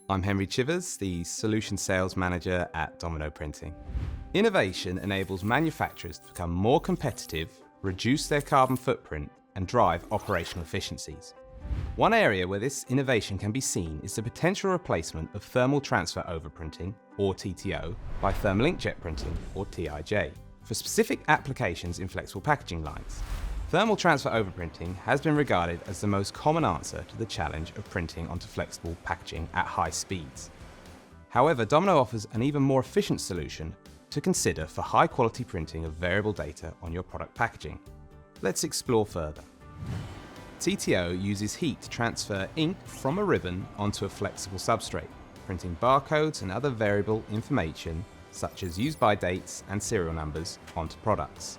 I'm Henry Chivers, the Solution Sales Manager at Domino Printing. Innovation enables manufacturers to become more competitive, reduce their carbon footprint, and drive operational efficiencies. One area where this innovation can be seen is the potential replacement of thermal transfer overprinting, or TTO, by thermal inkjet printing, or TIJ, for specific applications in flexible packaging lines. Thermal transfer overprinting has been regarded as the most common answer to the challenge of printing onto flexible packaging at high speeds. However, Domino offers an even more efficient solution to consider for high-quality printing of variable data on your product packaging. Let's explore further. TTO uses heat to transfer ink from a ribbon onto a flexible substrate, printing barcodes and other variable information such as use-by dates and serial numbers onto products.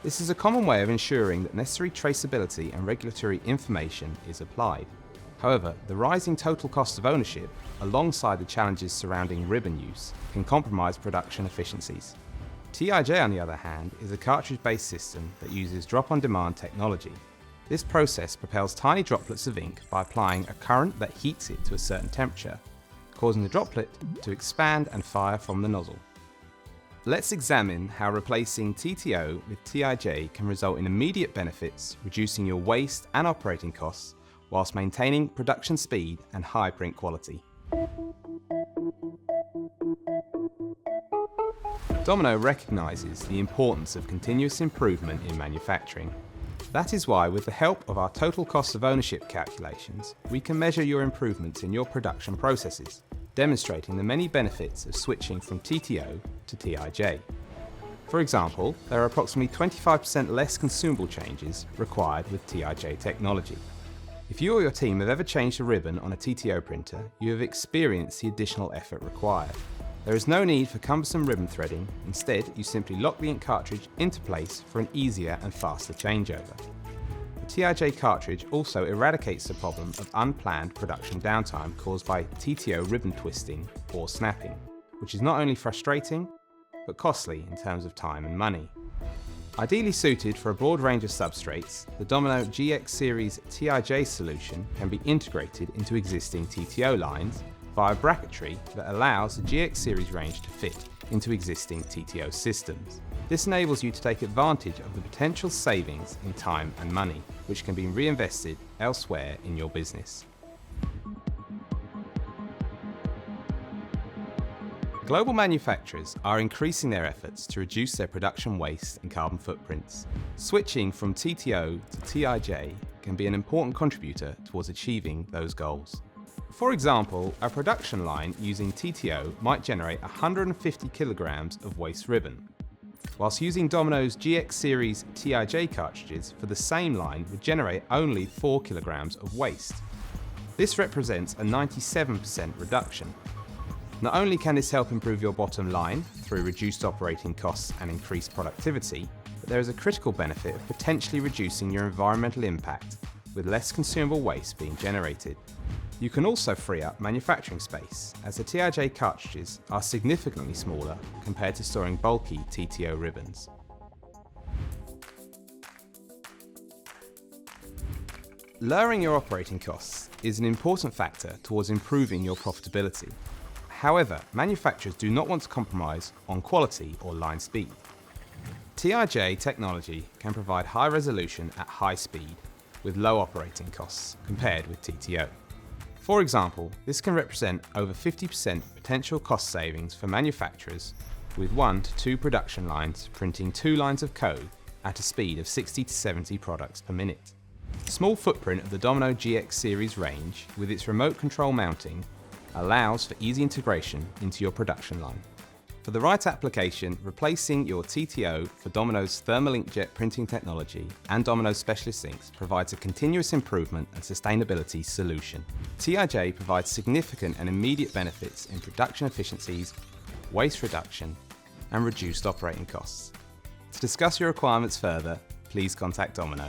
This is a common way of ensuring that necessary traceability and regulatory information is applied. However, the rising total cost of ownership, alongside the challenges surrounding ribbon use, can compromise production efficiencies. TIJ, on the other hand, is a cartridge-based system that uses drop-on-demand technology. This process propels tiny droplets of ink by applying a current that heats it to a certain temperature, causing the droplet to expand and fire from the nozzle. Let's examine how replacing TTO with TIJ can result in immediate benefits, reducing your waste and operating costs, whilst maintaining production speed and high print quality. Domino recognises the importance of continuous improvement in manufacturing. That is why, with the help of our total cost of ownership calculations, we can measure your improvements in your production processes, demonstrating the many benefits of switching from TTO to TIJ. For example, there are approximately 25% less consumable changes required with TIJ technology. If you or your team have ever changed a ribbon on a TTO printer, you have experienced the additional effort required. There is no need for cumbersome ribbon threading. Instead, you simply lock the ink cartridge into place for an easier and faster changeover. The TIJ cartridge also eradicates the problem of unplanned production downtime caused by TTO ribbon twisting or snapping, which is not only frustrating, but costly in terms of time and money. Ideally suited for a broad range of substrates, the Domino GX Series TIJ solution can be integrated into existing TTO lines via bracketry that allows the GX Series range to fit into existing TTO systems. This enables you to take advantage of the potential savings in time and money, which can be reinvested elsewhere in your business. Global manufacturers are increasing their efforts to reduce their production waste and carbon footprints. Switching from TTO to TIJ can be an important contributor towards achieving those goals. For example, a production line using TTO might generate 150 kilograms of waste ribbon, whilst using Domino's GX Series TIJ cartridges for the same line would generate only 4 kilograms of waste. This represents a 97% reduction. Not only can this help improve your bottom line through reduced operating costs and increased productivity, but there is a critical benefit of potentially reducing your environmental impact with less consumable waste being generated. You can also free up manufacturing space, as the TIJ cartridges are significantly smaller compared to storing bulky TTO ribbons. Lowering your operating costs is an important factor towards improving your profitability. However, manufacturers do not want to compromise on quality or line speed. TIJ technology can provide high resolution at high speed with low operating costs compared with TTO. For example, this can represent over 50% potential cost savings for manufacturers with 1 to 2 production lines printing 2 lines of code at a speed of 60 to 70 products per minute. The small footprint of the Domino GX Series range, with its remote control mounting, allows for easy integration into your production line. For the right application, replacing your TTO for Domino's thermal inkjet printing technology and Domino's specialist inks provides a continuous improvement and sustainability solution. TIJ provides significant and immediate benefits in production efficiencies, waste reduction, and reduced operating costs. To discuss your requirements further, please contact Domino.